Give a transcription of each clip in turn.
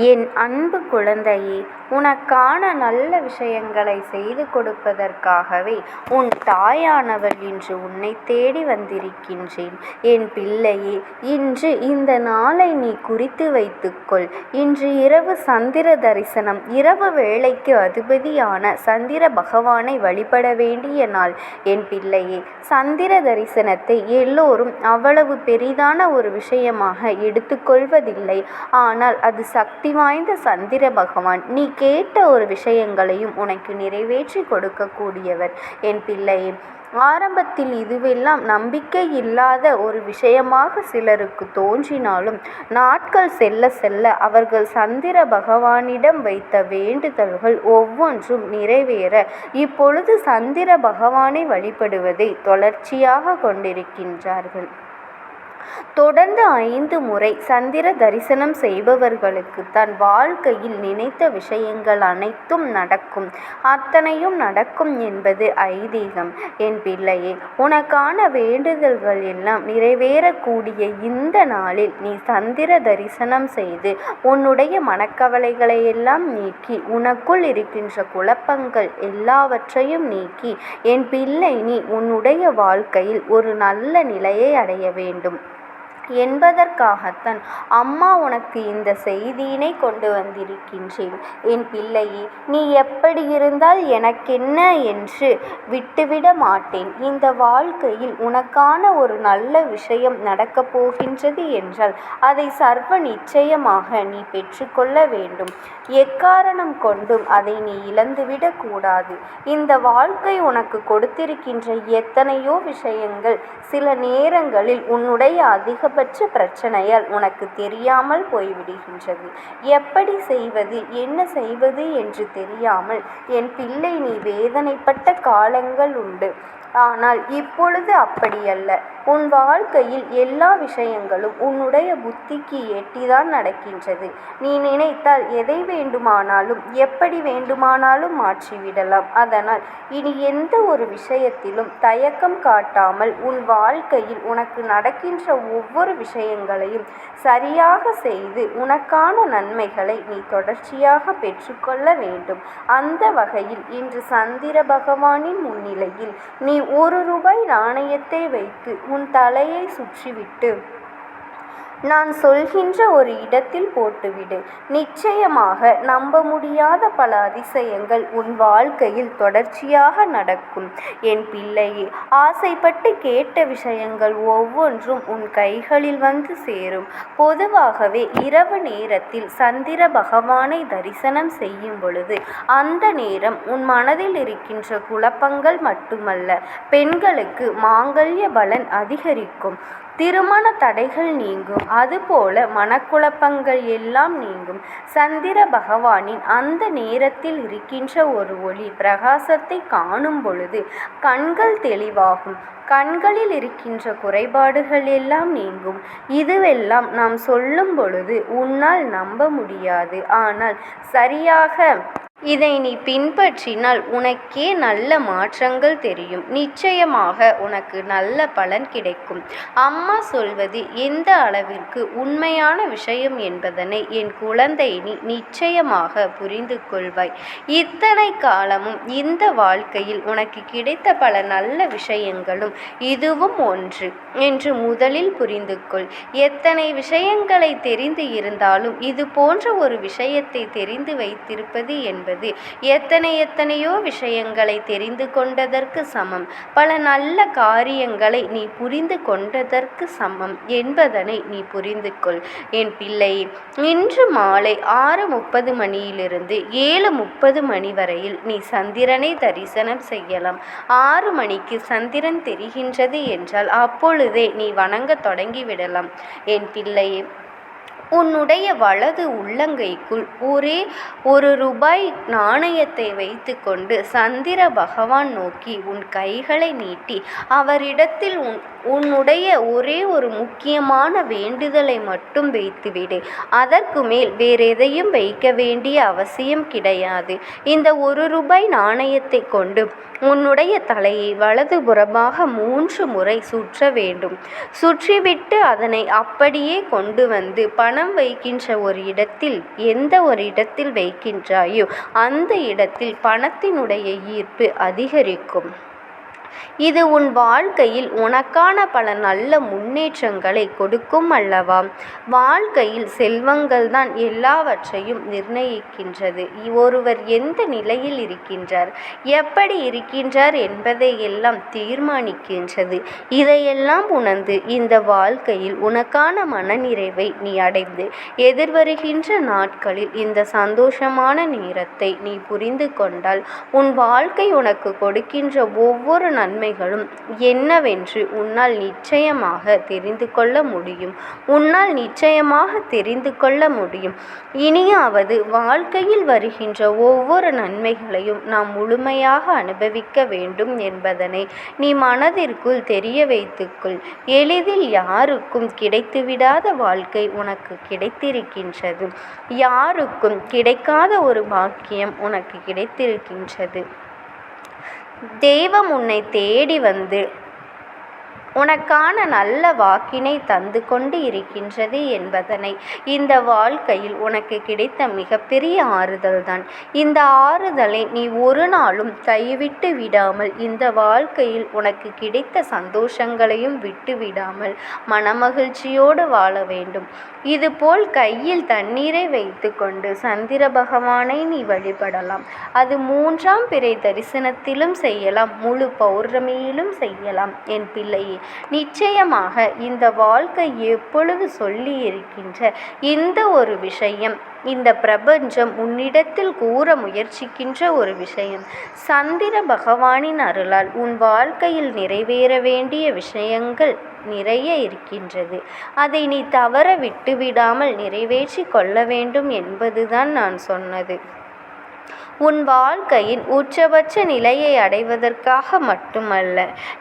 என் அன்பு குழந்தையே, உனக்கான நல்ல விஷயங்களை செய்து கொடுப்பதற்காகவே உன் தாயானவள் இன்று உன்னை தேடி வந்திருக்கின்றேன். என் பிள்ளையே, இன்று இந்த நாளை நீ குறித்து வைத்துக்கொள். இன்று இரவு சந்திர தரிசனம். இரவு வேளைக்கு அதிபதியான சந்திர பகவானை வழிபட வேண்டிய நாள் என் பிள்ளையே. சந்திர தரிசனத்தை எல்லோரும் அவ்வளவு பெரிதான ஒரு விஷயமாக எடுத்துக்கொள்வதில்லை. ஆனால் அது சக்தி வாய்ந்த சந்திர பகவான். நீ கேட்ட ஒரு விஷயங்களையும் உனக்கு நிறைவேற்றி கொடுக்கக்கூடியவர் என் பிள்ளையே. ஆரம்பத்தில் இதுவெல்லாம் நம்பிக்கை இல்லாத ஒரு விஷயமாக சிலருக்கு தோன்றினாலும் நாட்கள் செல்ல செல்ல அவர்கள் சந்திர பகவானிடம் வைத்த வேண்டுதல்கள் ஒவ்வொன்றும் நிறைவேற இப்பொழுது சந்திர பகவானை வழிபடுவதை தொடர்ச்சியாக கொண்டிருக்கின்றார்கள். தொடர்ந்து 5 முறை சந்திர தரிசனம் செய்பவர்களுக்கு தன் வாழ்க்கையில் நினைத்த விஷயங்கள் அனைத்தும் நடக்கும். அத்தனையும் நடக்கும் என்பது ஐதீகம் என் பிள்ளையே. உனக்கான வேண்டுதல்கள் எல்லாம் நிறைவேறக்கூடிய இந்த நாளில் நீ சந்திர தரிசனம் செய்து உன்னுடைய மனக்கவலைகளை எல்லாம் நீக்கி உனக்குள் இருக்கின்ற குழப்பங்கள் எல்லாவற்றையும் நீக்கி என் பிள்ளை, நீ உன்னுடைய வாழ்க்கையில் ஒரு நல்ல நிலையை அடைய வேண்டும் என்பதற்காகத்தான் அம்மா உனக்கு இந்த செய்தியினை கொண்டு வந்திருக்கின்றேன் என் பிள்ளையே. நீ எப்படி இருந்தால் எனக்கென்ன என்று விட்டுவிட மாட்டேன். இந்த வாழ்க்கையில் உனக்கான ஒரு நல்ல விஷயம் நடக்கப் போகின்றது என்றால் அதை சர்வ நிச்சயமாக நீ பெற்றுக்கொள்ள வேண்டும். எக்காரணம் கொண்டும் அதை நீ இழந்துவிடக் கூடாது. இந்த வாழ்க்கை உனக்கு கொடுத்திருக்கின்ற எத்தனையோ விஷயங்கள் சில நேரங்களில் உன்னுடைய அதிகபட்ச பிரச்சனையால் உனக்கு தெரியாமல் போய்விடுகின்றது. எப்படி செய்வது, என்ன செய்வது என்று தெரியாமல் என் பிள்ளை நீ வேதனைப்பட்ட காலங்கள் உண்டு. ஆனால் இப்பொழுது அப்படியல்ல. உன் வாழ்க்கையில் எல்லா விஷயங்களும் உன்னுடைய புத்திக்கு எட்டிதான் நடக்கின்றது. நீ நினைத்தால் எதை வேண்டுமானாலும் எப்படி வேண்டுமானாலும் மாற்றிவிடலாம். அதனால் இனி எந்த ஒரு விஷயத்திலும் தயக்கம் காட்டாமல் உன் வாழ்க்கையில் உனக்கு நடக்கின்ற ஒவ்வொரு விஷயங்களையும் சரியாக செய்து உனக்கான நன்மைகளை நீ தொடர்ச்சியாக பெற்றுக்கொள்ள வேண்டும். அந்த வகையில் இன்று சந்திர பகவானின் முன்னிலையில் நீ 1 ரூபாய் நாணயத்தை வைத்து உன் தலையை சுற்றிவிட்டு நான் சொல்கின்ற ஒரு இடத்தில் போட்டுவிடு. நிச்சயமாக நம்ப முடியாத பல அதிசயங்கள் உன் வாழ்க்கையில் தொடர்ச்சியாக நடக்கும் என் பிள்ளையே. ஆசைப்பட்டு கேட்ட விஷயங்கள் ஒவ்வொன்றும் உன் கைகளில் வந்து சேரும். பொதுவாகவே இரவு நேரத்தில் சந்திர பகவானை தரிசனம் செய்யும் பொழுது அந்த நேரம் உன் மனதில் இருக்கின்ற குழப்பங்கள் மட்டுமல்ல, பெண்களுக்கு மாங்கல்ய பலன் அதிகரிக்கும், திருமண தடைகள் நீங்கும், அதுபோல மனக்குழப்பங்கள் எல்லாம் நீங்கும். சந்திர பகவானின் அந்த நேரத்தில் இருக்கின்ற ஒரு ஒளி பிரகாசத்தை காணும் பொழுது கண்கள் தெளிவாகும். கண்களில் இருக்கின்ற குறைபாடுகள் எல்லாம் நீங்கும். இதுவெல்லாம் நாம் சொல்லும் பொழுது உன்னால் நம்ப முடியாது. ஆனால் சரியாக இதை நீ பின்பற்றினால் உனக்கே நல்ல மாற்றங்கள் தெரியும். நிச்சயமாக உனக்கு நல்ல பலன் கிடைக்கும். அம்மா சொல்வது எந்த அளவிற்கு உண்மையான விஷயம் என்பதனை என் குழந்தை நீ நிச்சயமாக புரிந்து கொள்வாய். இத்தனை காலமும் இந்த வாழ்க்கையில் உனக்கு கிடைத்த பல நல்ல விஷயங்களும் இதுவும் ஒன்று என்று முதலில் புரிந்து கொள். எத்தனை விஷயங்களை தெரிந்து இருந்தாலும் இது போன்ற ஒரு விஷயத்தை தெரிந்து வைத்திருப்பது என்பது எத்தனையோ விஷயங்களை தெரிந்து கொண்டதற்கு சமம். பல நல்ல காரியங்களை நீ புரிந்து கொண்டதற்கு சமம் என்பதனை நீ புரிந்து கொள் என் பிள்ளை. இன்று மாலை 6:30 மணியிலிருந்து 7:30 மணி வரையில் நீ சந்திரனை தரிசனம் செய்யலாம். 6 மணிக்கு சந்திரன் தெரிகின்றது என்றால் அப்பொழுதே நீ வணங்க தொடங்கிவிடலாம் என் பிள்ளையே. உன்னுடைய வலது உள்ளங்கைக்குள் ஒரே 1 ரூபாய் நாணயத்தை வைத்து கொண்டு சந்திர பகவான் நோக்கி உன் கைகளை நீட்டி அவரிடத்தில் உன்னுடைய ஒரே ஒரு முக்கியமான வேண்டுதலை மட்டும் வைத்துவிடு. அதற்கு மேல் வேறெதையும் வைக்க வேண்டிய அவசியம் கிடையாது. இந்த 1 ரூபாய் நாணயத்தை கொண்டு உன்னுடைய தலையை வலதுபுறமாக 3 முறை சுற்ற வேண்டும். சுற்றிவிட்டு அதனை அப்படியே கொண்டு வந்து பண மனம் வைக்கின்ற ஒரு இடத்தில் எந்த ஒரு இடத்தில் வைக்கின்றாயோ அந்த இடத்தில் பணத்தினுடைய ஈர்ப்பு அதிகரிக்கும். இது உன் வாழ்க்கையில் உனக்கான பல நல்ல முன்னேற்றங்களை கொடுக்கும் அல்லவா? வாழ்க்கையில் செல்வங்கள் தான் எல்லாவற்றையும் நிர்ணயிக்கின்றது. ஒருவர் எந்த நிலையில் இருக்கின்றார், எப்படி இருக்கின்றார் என்பதை எல்லாம் தீர்மானிக்கின்றது. இதையெல்லாம் உணர்ந்து இந்த வாழ்க்கையில் உனக்கான மனநிறைவை நீ அடைந்து எதிர்வருகின்ற நாட்களில் இந்த சந்தோஷமான நேரத்தை நீ புரிந்து கொண்டால் உன் வாழ்க்கை உனக்கு கொடுக்கின்ற ஒவ்வொரு நன்மைகளும் என்னவென்று உன்னால் நிச்சயமாக தெரிந்து கொள்ள முடியும். இனியாவது வாழ்க்கையில் வருகின்ற ஒவ்வொரு நன்மைகளையும் நாம் முழுமையாக அனுபவிக்க வேண்டும் என்பதனை நீ மனதிற்குள் தெரிய வைத்துக்கொள். எளிதில் யாருக்கும் கிடைத்துவிடாத வாழ்க்கை உனக்கு கிடைத்திருக்கின்றது. யாருக்கும் கிடைக்காத ஒரு பாக்கியம் உனக்கு கிடைத்திருக்கின்றது. தெய்வம் உன்னை தேடி வந்து உனக்கான நல்ல வாக்கினை தந்து கொண்டு இருக்கின்றது என்பதனை இந்த வாழ்க்கையில் உனக்கு கிடைத்த மிகப்பெரிய ஆறுதல் தான். இந்த ஆறுதலை நீ ஒரு நாளும் கைவிட்டு விடாமல், இந்த வாழ்க்கையில் உனக்கு கிடைத்த சந்தோஷங்களையும் விட்டு விடாமல் மனமகிழ்ச்சியோடு வாழ வேண்டும். இதுபோல் கையில் தண்ணீரை வைத்து கொண்டு சந்திர பகவானை நீ வழிபடலாம். அது 3ஆம் பிறை தரிசனத்திலும் செய்யலாம், முழு பௌர்ணமியிலும் செய்யலாம். என் பிள்ளையே, நிச்சயமாக இந்த வாழ்க்கை எப்பொழுது சொல்லி இருக்கின்ற இந்த ஒரு விஷயம், இந்த பிரபஞ்சம் உன்னிடத்தில் கூற முயற்சிக்கின்ற ஒரு விஷயம், சந்திர பகவானின் அருளால் உன் வாழ்க்கையில் நிறைவேற வேண்டிய விஷயங்கள் நிறைய இருக்கின்றது. அதை நீ தவற விட்டுவிடாமல் நிறைவேற்றி கொள்ள வேண்டும் என்பதுதான் நான் சொன்னது. உன் வாழ்க்கையின் உச்சபட்ச நிலையை அடைவதற்காக மட்டுமல்ல,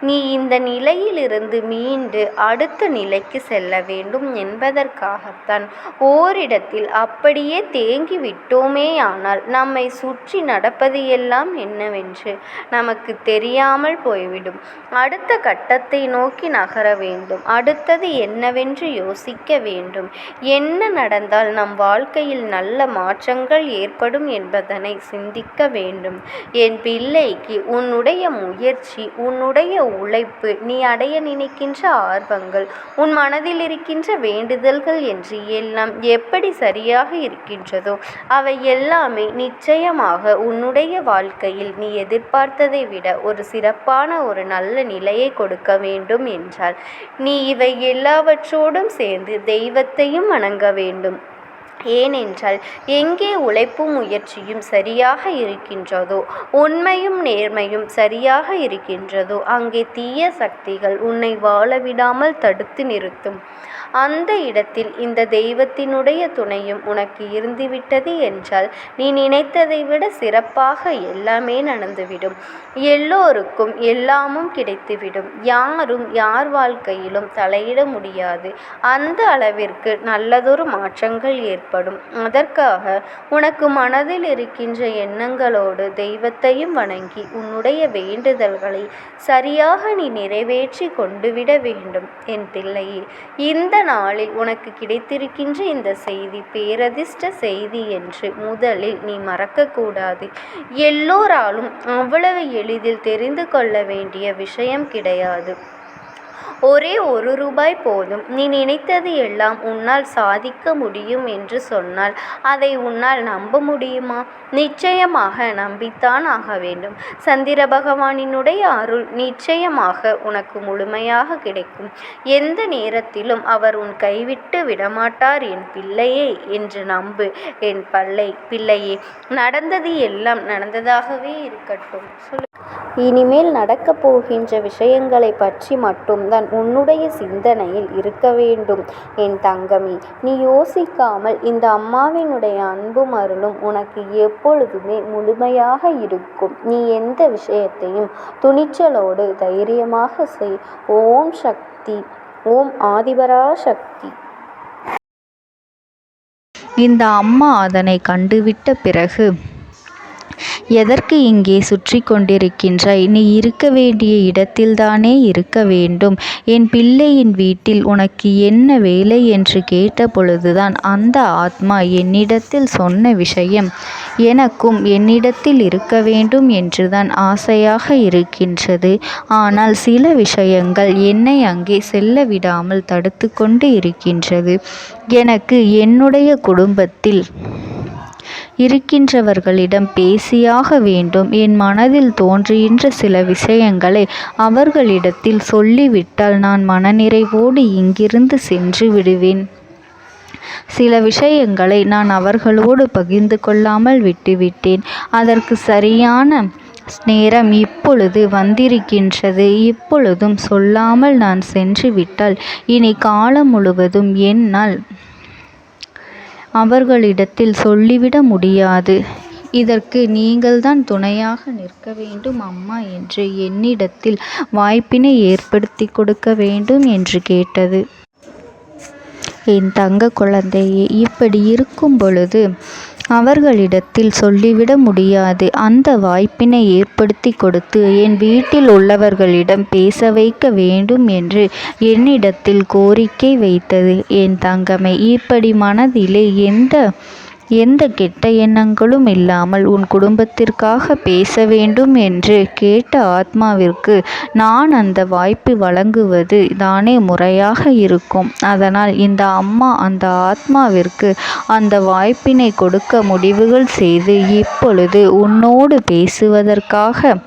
நீ இந்த நிலையிலிருந்து மீண்டு அடுத்த நிலைக்கு செல்ல வேண்டும் என்பதற்காகத்தான். ஓரிடத்தில் அப்படியே தேங்கி விட்டோமேயானால் நம்மை சுற்றி நடப்பது எல்லாம் என்னவென்று நமக்கு தெரியாமல் போய்விடும். அடுத்த கட்டத்தை நோக்கி நகர வேண்டும். அடுத்தது என்னவென்று யோசிக்க வேண்டும். என்ன நடந்தால் நம் வாழ்க்கையில் நல்ல மாற்றங்கள் ஏற்படும் என்பதனை சிந்திக்க வேண்டும். என் பிள்ளைக்கு உன்னுடைய முயற்சி, உன்னுடைய உழைப்பு, நீ அடைய நினைக்கின்ற ஆர்வங்கள், உன் மனதில் இருக்கின்ற வேண்டுதல்கள் என்று எல்லாம் எப்படி சரியாக இருக்கின்றதோ அவை எல்லாமே நிச்சயமாக உன்னுடைய வாழ்க்கையில் நீ எதிர்பார்த்ததை விட ஒரு சிறப்பான ஒரு நல்ல நிலையை கொடுக்க வேண்டும் என்றால் நீ இவை எல்லாவற்றோடும் சேர்ந்து தெய்வத்தையும் வணங்க வேண்டும். ஏனென்றால் எங்கே உழைப்பும் முயற்சியும் சரியாக இருக்கின்றதோ, உண்மையும் நேர்மையும் சரியாக இருக்கின்றதோ, அங்கே தீய சக்திகள் உன்னை வாழவிடாமல் தடுத்து நிறுத்தும். அந்த இடத்தில் இந்த தெய்வத்தினுடைய துணையும் உனக்கு இருந்துவிட்டது என்றால் நீ நினைத்ததை விட சிறப்பாக எல்லாமே நடந்துவிடும். எல்லோருக்கும் எல்லாமும் கிடைத்துவிடும். யாரும் யார் வாழ்க்கையிலும் தலையிட முடியாது. அந்த அளவிற்கு நல்லதொரு மாற்றங்கள் ஏற்படும். அதற்காக உனக்கு மனதில் இருக்கின்ற எண்ணங்களோடு தெய்வத்தையும் வணங்கி உன்னுடைய வேண்டுதல்களை சரியாக நீ நிறைவேற்றி கொண்டுவிட வேண்டும். என் பிள்ளையே, இந்த நாளில் உனக்கு கிடைத்திருக்கின்ற இந்த செய்தி பேரதிர்ஷ்ட செய்தி என்று முதலில் நீ மறக்கக்கூடாது. எல்லோராலும் அவ்வளவு எளிதில் தெரிந்து கொள்ள வேண்டிய விஷயம் கிடையாது. ஒரே ₹1 போதும். நீ நினைத்தது எல்லாம் உன்னால் சாதிக்க முடியும் என்று சொன்னால் அதை உன்னால் நம்ப முடியுமா? நிச்சயமாக நம்பித்தான் ஆக வேண்டும். சந்திர பகவானினுடைய அருள் நிச்சயமாக உனக்கு முழுமையாக கிடைக்கும். எந்த நேரத்திலும் அவர் உன் கைவிட்டு விடமாட்டார் என் பிள்ளையே என்று நம்பு. என் பிள்ளையே, நடந்தது எல்லாம் நடந்ததாகவே இருக்கட்டும். இனிமேல் நடக்கப் போகின்ற விஷயங்களை பற்றி மட்டும்தான் உன்னுடைய சிந்தனையில் இருக்க வேண்டும். என் தங்கமே, நீ யோசிக்காமல் இந்த அம்மாவினுடைய அன்பும் அருளும் உனக்கு எப்பொழுதுமே முழுமையாக இருக்கும். நீ எந்த விஷயத்தையும் துணிச்சலோடு தைரியமாக செய். ஓம் சக்தி, ஓம் ஆதிபரா சக்தி. இந்த அம்மா அதனை கண்டுவிட்ட பிறகு எதற்கு இங்கே சுற்றி கொண்டிருக்கின்றாய்? நீ இருக்க வேண்டிய இடத்தில்தானே இருக்க வேண்டும். என் பிள்ளையின் வீட்டில் உனக்கு என்ன வேலை என்று கேட்ட பொழுதுதான் அந்த ஆத்மா என்னிடத்தில் சொன்ன விஷயம், எனக்கும் என்னிடத்தில் இருக்க வேண்டும் என்றுதான் ஆசையாக இருக்கின்றது. ஆனால் சில விஷயங்கள் என்னை அங்கே செல்ல விடாமல் தடுத்து கொண்டு இருக்கின்றது. எனக்கு என்னுடைய குடும்பத்தில் இருக்கின்றவர்களிடம் பேசியாக வேண்டும். என் மனதில் தோன்றுகின்ற சில விஷயங்களை அவர்களிடத்தில் சொல்லிவிட்டால் நான் மனநிறைவோடு இங்கிருந்து சென்று விடுவேன். சில விஷயங்களை நான் அவர்களோடு பகிர்ந்து கொள்ளாமல் விட்டுவிட்டேன். அதற்கு சரியான நேரம் இப்பொழுது வந்திருக்கின்றது. இப்பொழுதும் சொல்லாமல் நான் சென்று விட்டால் இனி காலம் முழுவதும் என்னால் அவர்களிடத்தில் சொல்லிவிட முடியாது. இதற்கு நீங்கள்தான் துணையாக நிற்க வேண்டும் அம்மா என்று என்னிடத்தில் வாய்ப்பினை ஏற்படுத்தி கொடுக்க வேண்டும் என்று கேட்டது. என் தங்க குழந்தையே, இப்படி இருக்கும் பொழுது அவர்களிடத்தில் சொல்லிவிட முடியாது. அந்த வாய்ப்பினை ஏற்படுத்தி கொடுத்து என் வீட்டில் உள்ளவர்களிடம் பேச வைக்க வேண்டும் என்று என்னிடத்தில் கோரிக்கை வைத்தது. என் தங்கமே, இப்படி மனதிலே எந்த கெட்ட எண்ணங்களும் இல்லாமல் உன் குடும்பத்திற்காக பேச வேண்டும் என்று கேட்ட ஆத்மாவிற்கு நான் அந்த வாய்ப்பு வழங்குவது தானே முறையாக இருக்கும். அதனால் இந்த அம்மா அந்த ஆத்மாவிற்கு அந்த வாய்ப்பினை கொடுக்க முடிவுகள் செய்து இப்பொழுது உன்னோடு பேசுவதற்காக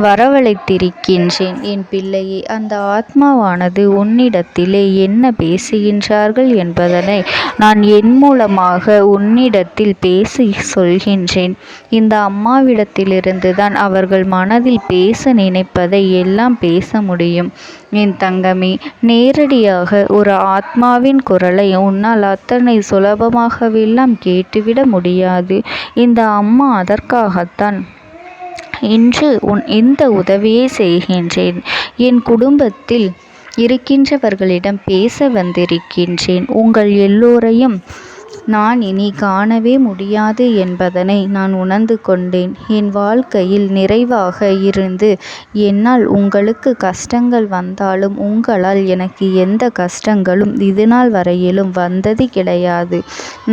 வரவழைத்திருக்கின்றேன். என் பிள்ளையே, அந்த ஆத்மாவானது உன்னிடத்திலே என்ன பேசுகின்றார்கள் என்பதனை நான் என் மூலமாக உன்னிடத்தில் பேசி சொல்கின்றேன். இந்த அம்மாவிடத்திலிருந்து தான் அவர்கள் மனதில் பேச நினைப்பதை எல்லாம் பேச முடியும். என் தங்கமே, நேரடியாக ஒரு ஆத்மாவின் குரலை உன்னால் அத்தனை சுலபமாகவெல்லாம் கேட்டுவிட முடியாது. இந்த அம்மா அதற்காகத்தான் இன்று இந்த உதவியை செய்கின்றேன். என் குடும்பத்தில் இருக்கின்றவர்களிடம் பேச வந்திருக்கின்றேன். உங்கள் எல்லோரையும் நான் இனி காணவே முடியாது என்பதனை நான் உணர்ந்து கொண்டேன். என் வாழ்க்கையில் நிறைவாக இருந்து என்னால் உங்களுக்கு கஷ்டங்கள் வந்தாலும் உங்களால் எனக்கு எந்த கஷ்டங்களும் இதுநாள் வரையிலும் வந்தது கிடையாது.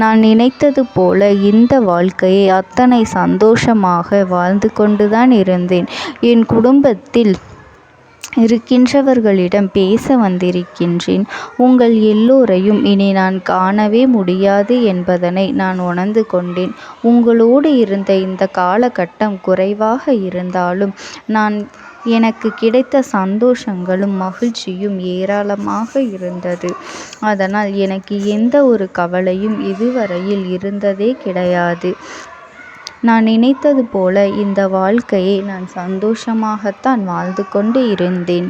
நான் நினைத்தது போல இந்த வாழ்க்கையை அத்தனை சந்தோஷமாக வாழ்ந்து கொண்டுதான் இருந்தேன். என் குடும்பத்தில் இருக்கின்றவர்களிடம் பேச வந்திருக்கின்றேன். உங்கள் எல்லோரையும் இனி நான் காணவே முடியாது என்பதனை நான் உணர்ந்து கொண்டேன். உங்களோடு இருந்த இந்த காலகட்டம் குறைவாக இருந்தாலும் எனக்கு கிடைத்த சந்தோஷங்களும் மகிழ்ச்சியும் ஏராளமாக இருந்தது. அதனால் எனக்கு எந்த ஒரு கவலையும் இதுவரையில் இருந்ததே கிடையாது. நான் நினைத்தது போல இந்த வாழ்க்கையை நான் சந்தோஷமாகத்தான் வாழ்ந்து கொண்டு இருந்தேன்.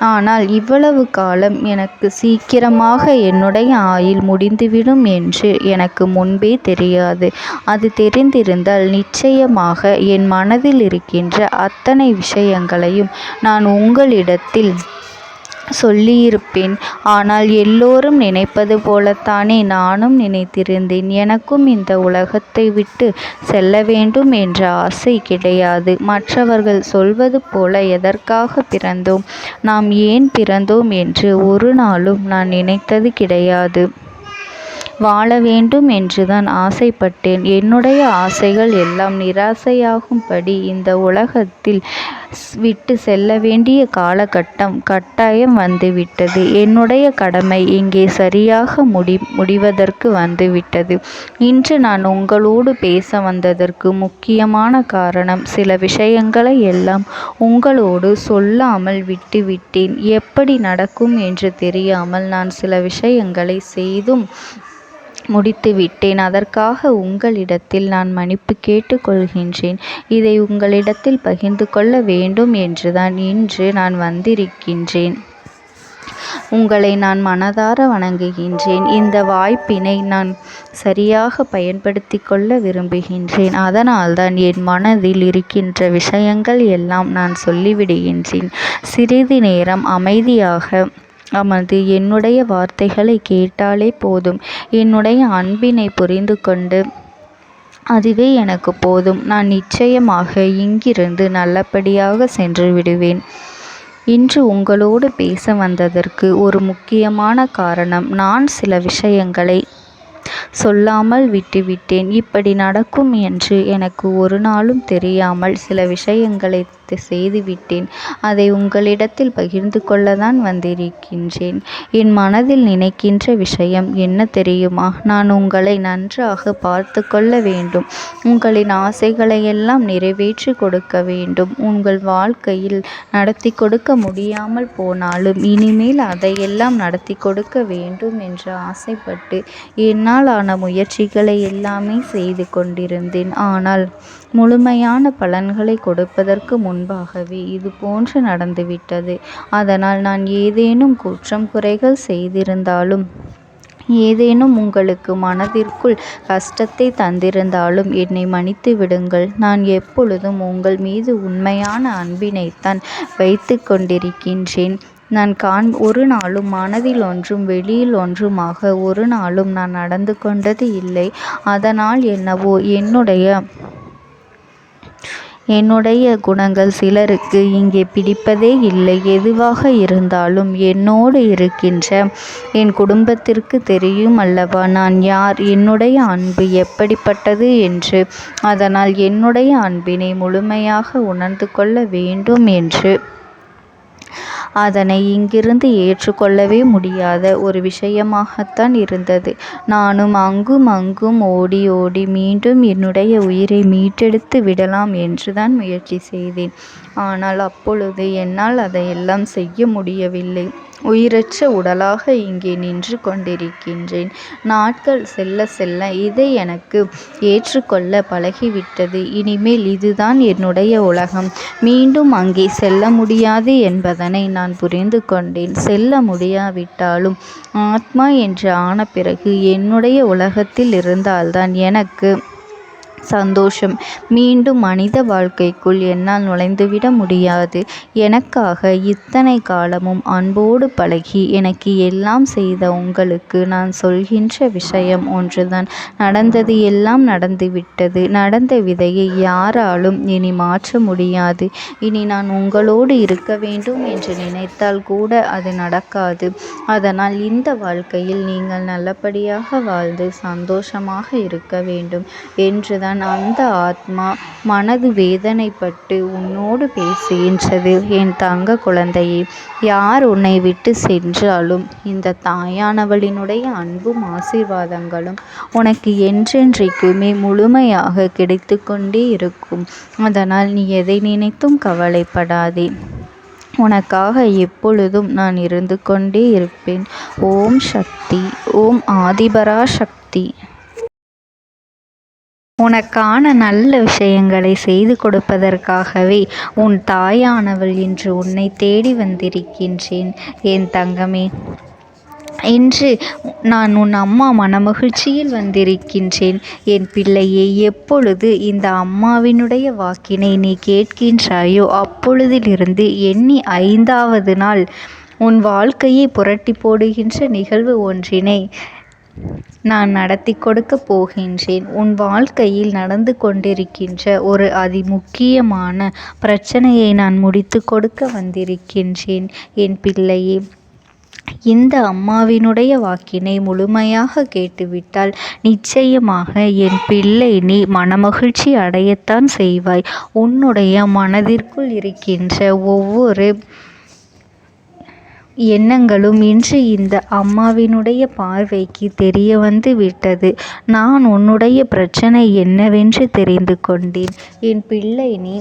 ஆனால் இவ்வளவு காலம் எனக்கு சீக்கிரமாக என்னுடைய ஆயுள் முடிந்துவிடும் என்று எனக்கு முன்பே தெரியாது. அது தெரிந்திருந்தால் நிச்சயமாக என் மனதில் இருக்கின்ற அத்தனை விஷயங்களையும் நான் உங்களிடத்தில் சொல்லியிருப்பேன். ஆனால் எல்லோரும் நினைப்பது போலத்தானே நானும் நினைத்திருந்தேன். எனக்கும் இந்த உலகத்தை விட்டு செல்ல வேண்டும் என்ற ஆசை கிடையாது. மற்றவர்கள் சொல்வது போல எதற்காக பிறந்தோம், நாம் ஏன் பிறந்தோம் என்று ஒரு நாளும் நான் நினைத்தது கிடையாது. வாழ வேண்டும் என்றுதான் ஆசைப்பட்டேன். என்னுடைய ஆசைகள் எல்லாம் நிராசையாகும்படி இந்த உலகத்தில் விட்டு செல்ல வேண்டிய காலகட்டம் கட்டாயம் வந்துவிட்டது. என்னுடைய கடமை இங்கே சரியாக முடிவதற்கு வந்துவிட்டது. இன்று நான் உங்களோடு பேச வந்ததற்கு முக்கியமான காரணம், சில விஷயங்களை எல்லாம் உங்களோடு சொல்லாமல் விட்டுவிட்டேன். எப்படி நடக்கும் என்று தெரியாமல் நான் சில விஷயங்களை செய்தும் முடித்துவிட்டேன். அதற்காக உங்களிடத்தில் நான் மன்னிப்பு கேட்டுக் கொள்கின்றேன். இதை உங்களிடத்தில் பகிர்ந்து கொள்ள வேண்டும் என்றுதான் இன்று நான் வந்திருக்கின்றேன். உங்களை நான் மனதார வணங்குகின்றேன். இந்த வாய்ப்பினை நான் சரியாக பயன்படுத்தி கொள்ள விரும்புகின்றேன். அதனால்தான் என் மனதில் இருக்கின்ற விஷயங்கள் எல்லாம் நான் சொல்லிவிடுகின்றேன். சிறிது நேரம் அமைதியாக அமர்ந்து என்னுடைய வார்த்தைகளை கேட்டாலே போதும். என்னுடைய அன்பினை புரிந்து கொண்டு அதுவே எனக்கு போதும். நான் நிச்சயமாக இங்கிருந்து நல்லபடியாக சென்று விடுவேன். இன்று உங்களோடு பேச வந்ததற்கு ஒரு முக்கியமான காரணம், நான் சில விஷயங்களை சொல்லாமல் விட்டுவிட்டேன். இப்படி நடக்கும் என்று எனக்கு ஒரு நாளும் தெரியாமல் சில விஷயங்களை செய்துவிட்டேன். அதை உங்களிடத்தில் பகிர்ந்து கொள்ளத்தான் வந்திருக்கின்றேன். என் மனதில் நினைக்கின்ற விஷயம் என்ன தெரியுமா? நான் உங்களை நன்றாக பார்த்து கொள்ள வேண்டும். உங்களின் ஆசைகளை எல்லாம் நிறைவேற்றி கொடுக்க வேண்டும். உங்கள் வாழ்க்கையில் நடத்தி கொடுக்க முடியாமல் போனாலும் இனிமேல் அதையெல்லாம் நடத்தி கொடுக்க வேண்டும் என்று ஆசைப்பட்டு என்னால் ஆன முயற்சிகளை எல்லாமே செய்து கொண்டிருந்தேன். ஆனால் முழுமையான பலன்களை கொடுப்பதற்கு முன்பாகவே இது போன்று நடந்துவிட்டது. அதனால் நான் ஏதேனும் குற்றம் குறைகள் செய்திருந்தாலும், ஏதேனும் உங்களுக்கு மனதிற்குள் கஷ்டத்தை தந்திருந்தாலும் என்னை மன்னித்து விடுங்கள். நான் எப்பொழுதும் உங்கள் மீது உண்மையான அன்பினைத்தான் வைத்து கொண்டிருக்கின்றேன். நான் ஒரு நாளும் மனதில் ஒன்றும் வெளியில் ஒன்றுமாக ஒரு நாளும் நான் நடந்து கொண்டது இல்லை. அதனால் என்னவோ என்னுடைய குணங்கள் சிலருக்கு இங்கே பிடிப்பதே இல்லை. எதுவாக இருந்தாலும் என்னோடு இருக்கின்ற என் குடும்பத்திற்கு தெரியும் அல்லவா நான் யார், என்னுடைய அன்பு எப்படிப்பட்டது என்று. அதனால் என்னுடைய அன்பினை முழுமையாக உணர்ந்து கொள்ள வேண்டும் என்று அதனை இங்கிருந்து ஏற்றுக்கொள்ளவே முடியாத ஒரு விஷயமாகத்தான் இருந்தது. நானும் அங்கும் அங்கும் ஓடி ஓடி மீண்டும் என்னுடைய உயிரை மீட்டெடுத்து விடலாம் என்றுதான் முயற்சி செய்தேன். ஆனால் அப்பொழுது என்னால் அதையெல்லாம் செய்ய முடியவில்லை. உயிரற்ற உடலாக இங்கே நின்று கொண்டிருக்கின்றேன். நாட்கள் செல்ல செல்ல இதை எனக்கு ஏற்றுக்கொள்ள பழகிவிட்டது. இனிமேல் இதுதான் என்னுடைய உலகம். மீண்டும் அங்கே செல்ல முடியாது என்பதனை நான் புரிந்து கொண்டேன். செல்ல முடியாவிட்டாலும் ஆத்மா என்று ஆன பிறகு என்னுடைய உலகத்தில் இருந்தால்தான் எனக்கு சந்தோஷம். மீண்டும் மனித வாழ்க்கைக்குள் என்னால் நுழைந்துவிட முடியாது. எனக்காக இத்தனை காலமும் அன்போடு பழகி எனக்கு எல்லாம் செய்த உங்களுக்கு நான் சொல்கின்ற விஷயம் ஒன்றுதான். நடந்தது எல்லாம் நடந்துவிட்டது. நடந்த விதையை யாராலும் இனி மாற்ற முடியாது. இனி நான் உங்களோடு இருக்க வேண்டும் என்று நினைத்தால் கூட அது நடக்காது. அதனால் இந்த வாழ்க்கையில் நீங்கள் நல்லபடியாக வாழ்ந்து சந்தோஷமாக இருக்க வேண்டும் என்றுதான் அந்த ஆத்மா மனது வேதனைப்பட்டு உன்னோடு பேசுகின்றது. என் தங்க குழந்தையே, யார் உன்னை விட்டு சென்றாலும் இந்த தாயானவளினுடைய அன்பும் ஆசீர்வாதங்களும் உனக்கு என்றென்றைக்குமே முழுமையாக கிடைத்து கொண்டே இருக்கும். அதனால் நீ எதை நினைத்தும் கவலைப்படாதே. உனக்காக எப்பொழுதும் நான் இருந்து கொண்டே இருப்பேன். ஓம் சக்தி. ஓம் ஆதிபரா சக்தி. உனக்கான நல்ல விஷயங்களை செய்து கொடுப்பதற்காகவே உன் தாயானவள் இன்று உன்னை தேடி வந்திருக்கின்றேன். என் தங்கமே, இன்று நான் உன் அம்மா மனமகிழ்ச்சியில் வந்திருக்கின்றேன். என் பிள்ளையே, எப்பொழுது இந்த அம்மாவினுடைய வாக்கினை நீ கேட்கின்றாயோ அப்பொழுதிலிருந்து எண்ணி 5வது நாள் உன் வாழ்க்கையை புரட்டி போடுகின்ற நிகழ்வு ஒன்றினை நான் நடத்தி கொடுக்க போகின்றேன். உன் வாழ்க்கையில் நடந்து கொண்டிருக்கின்ற ஒரு அதிமுக்கியமான பிரச்சனையை நான் முடித்து கொடுக்க வந்திருக்கின்றேன். என் பிள்ளையே, இந்த அம்மாவினுடைய வாக்கினை முழுமையாக கேட்டுவிட்டால் நிச்சயமாக என் பிள்ளை நீ மனமகிழ்ச்சி அடையத்தான் செய்வாய். உன்னுடைய மனதிற்குள் இருக்கின்ற ஒவ்வொரு எண்ணங்களும் இன்று இந்த அம்மாவினுடைய பார்வைக்கு தெரிய வந்து விட்டது. நான் உன்னுடைய பிரச்சனை என்னவென்று தெரிந்து கொண்டேன். என் பிள்ளை, நீ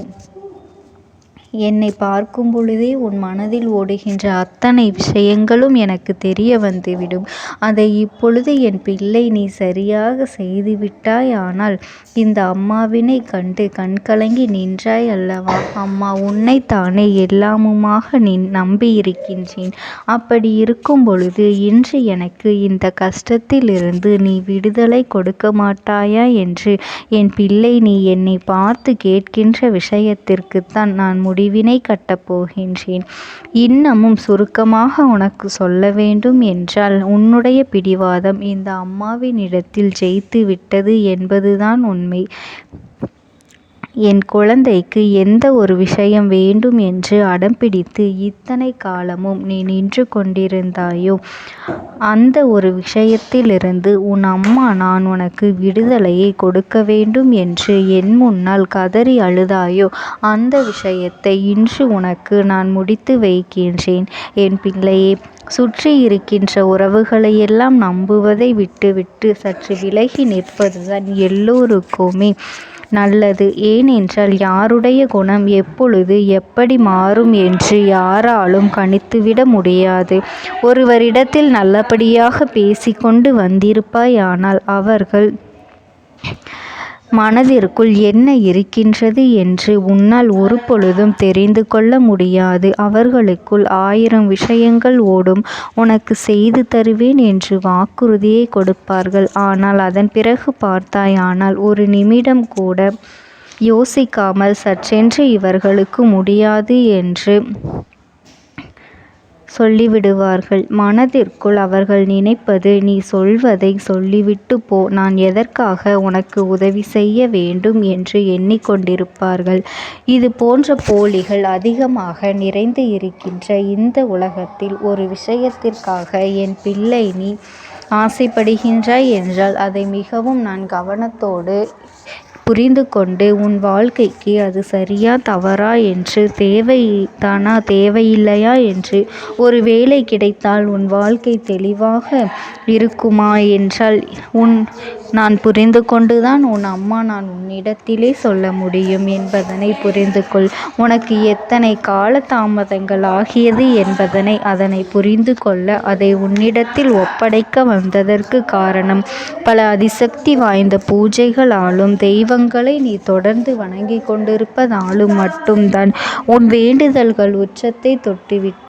என்னை பார்க்கும் பொழுதே உன் மனதில் ஓடுகின்ற அத்தனை விஷயங்களும் எனக்கு தெரிய வந்துவிடும். அதை இப்பொழுது என் பிள்ளை நீ சரியாக செய்துவிட்டாய். ஆனால் இந்த அம்மாவினை கண்டு கண்கலங்கி நின்றாய் அல்லவா? அம்மா உன்னைத்தானே எல்லாமுமாக நீ நம்பியிருக்கின்றேன். அப்படி இருக்கும் பொழுது இன்று எனக்கு இந்த கஷ்டத்திலிருந்து நீ விடுதலை கொடுக்க மாட்டாயா என்று என் பிள்ளை நீ என்னை பார்த்து கேட்கின்ற விஷயத்திற்குத்தான் நான் முடிவினை கட்டப் போகின்றேன். இன்னமும் சுருக்கமாக உனக்கு சொல்ல வேண்டும் என்றால், உன்னுடைய பிடிவாதம் இந்த அம்மாவினிடத்தில் ஜெயித்து விட்டது என்பதுதான் உண்மை. என் குழந்தைக்கு எந்த ஒரு விஷயம் வேண்டும் என்று அடம்பிடித்து இத்தனை காலமும் நீ நின்று கொண்டிருந்தாயோ, அந்த ஒரு விஷயத்திலிருந்து உன் அம்மா நான் உனக்கு விடுதலையை கொடுக்க வேண்டும் என்று என் முன்னால் கதறி அழுதாயோ, அந்த விஷயத்தை இன்று உனக்கு நான் முடித்து வைக்கின்றேன். என் பிள்ளையே, சுற்றி இருக்கின்ற உறவுகளையெல்லாம் நம்புவதை விட்டுவிட்டு சற்று விலகி நிற்பதுதான் எல்லோருக்குமே நல்லது. ஏனென்றால் யாருடைய குணம் எப்பொழுது எப்படி மாறும் என்று யாராலும் கணித்துவிட முடியாது. ஒருவரிடத்தில் நல்லபடியாக பேசிக்கொண்டு வந்திருப்பாயானால் அவர்கள் மனதிற்குள் என்ன இருக்கின்றது என்று உன்னால் ஒரு பொழுதும் தெரிந்து கொள்ள முடியாது. அவர்களுக்குள் 1000 விஷயங்கள் ஓடும். உனக்கு செய்து தருவேன் என்று வாக்குறுதியை கொடுப்பார்கள். ஆனால் அதன் பிறகு பார்த்தாயானால் ஒரு நிமிடம் கூட யோசிக்காமல் சற்றென்று இவர்களுக்கு முடியாது என்று சொல்லிவிடுவார்கள். மனதிற்குள் அவர்கள் நினைப்பது, நீ சொல்வதை சொல்லிவிட்டு போ, நான் எதற்காக உனக்கு உதவி செய்ய வேண்டும் என்று எண்ணிக்கொண்டிருப்பார்கள். இது போன்ற போலிகள் அதிகமாக நிறைந்து இருக்கின்ற இந்த உலகத்தில் ஒரு விஷயத்திற்காக என் பிள்ளை நீ ஆசைப்படுகின்றாய் என்றால் அதை மிகவும் நான் கவனத்தோடு புரிந்து கொண்டு உன் வாழ்க்கைக்கு அது சரியா தவறா என்று, தேவைதானா தேவையில்லையா என்று, ஒரு வேலை கிடைத்தால் உன் வாழ்க்கை தெளிவாக இருக்குமா என்றால் நான் புரிந்து கொண்டுதான் உன் அம்மா நான் உன்னிடத்திலே சொல்ல முடியும் என்பதனை புரிந்து கொள். உனக்கு எத்தனை கால தாமதங்கள் ஆகியது என்பதனை அதனை புரிந்து கொள்ள அதை உன்னிடத்தில் ஒப்படைக்க வந்ததற்கு காரணம், பல அதிசக்தி வாய்ந்த பூஜைகளாலும் தெய்வங்களை நீ தொடர்ந்து வணங்கி கொண்டிருப்பதாலும் மட்டும்தான். உன் வேண்டுதல்கள் உச்சத்தை தொட்டுவிட்டு